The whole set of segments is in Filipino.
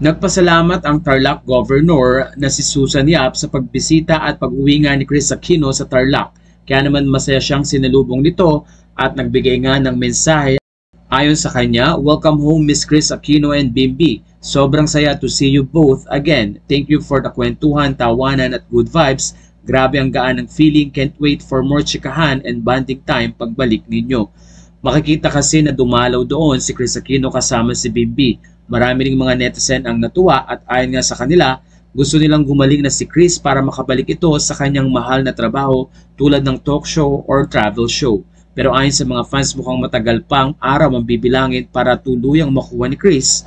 Nagpasalamat ang Tarlac Governor na si Susan Yap sa pagbisita at pag-uwi nga ni Chris Aquino sa Tarlac. Kaya naman masaya siyang sinalubong nito at nagbigay nga ng mensahe. Ayon sa kanya, "Welcome home Miss Chris Aquino and Bimbi. Sobrang saya to see you both again. Thank you for the kwentuhan, tawanan at good vibes. Grabe ang gaan ng feeling. Can't wait for more chikahan and bonding time pagbalik ninyo." Makikita kasi na dumalaw doon si Chris Aquino kasama si Bimbi. Marami ring mga netizen ang natuwa at ayon nga sa kanila, gusto nilang gumaling na si Chris para makabalik ito sa kanyang mahal na trabaho tulad ng talk show or travel show. Pero ayon sa mga fans, mukhang matagal pang araw ang bibilangin para tuluyang makuha ni Chris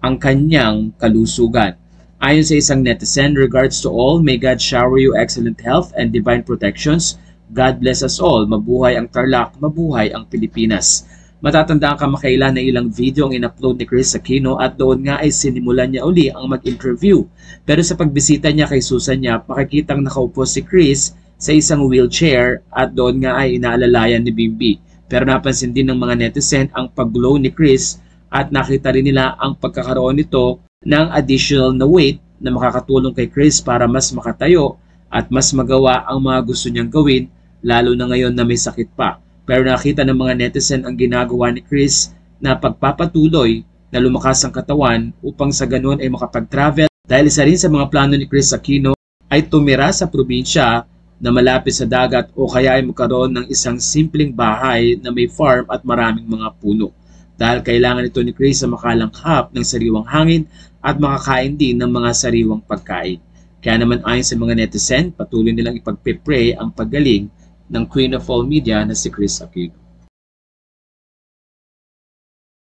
ang kanyang kalusugan. Ayon sa isang netizen, "Regards to all, may God shower you excellent health and divine protections. God bless us all. Mabuhay ang Tarlac, mabuhay ang Pilipinas." Matatandaan kamakailan na ilang video ang in-upload ni Chris Aquino at doon nga ay sinimulan niya uli ang mag-interview. Pero sa pagbisita niya kay Susan Yap, makikitang nakaupo si Chris sa isang wheelchair at doon nga ay inaalalayan ni Bimbi. Pero napansin din ng mga netizen ang pag-glow ni Chris at nakita rin nila ang pagkakaroon nito ng additional na weight na makakatulong kay Chris para mas makatayo at mas magawa ang mga gusto niyang gawin, lalo na ngayon na may sakit pa. Pero nakita ng mga netizen ang ginagawa ni Chris na pagpapatuloy na lumakas ang katawan upang sa ganun ay makapag-travel. Dahil isa rin sa mga plano ni Chris Aquino ay tumira sa probinsya na malapit sa dagat o kaya ay magkaroon ng isang simpleng bahay na may farm at maraming mga puno. Dahil kailangan ito ni Chris sa makalanghap ng sariwang hangin at makakain din ng mga sariwang pagkain. Kaya naman ayon sa mga netizen, patuloy nilang ipagpe-pray ang paggaling ng Queen of all Media na si Chris Aquino.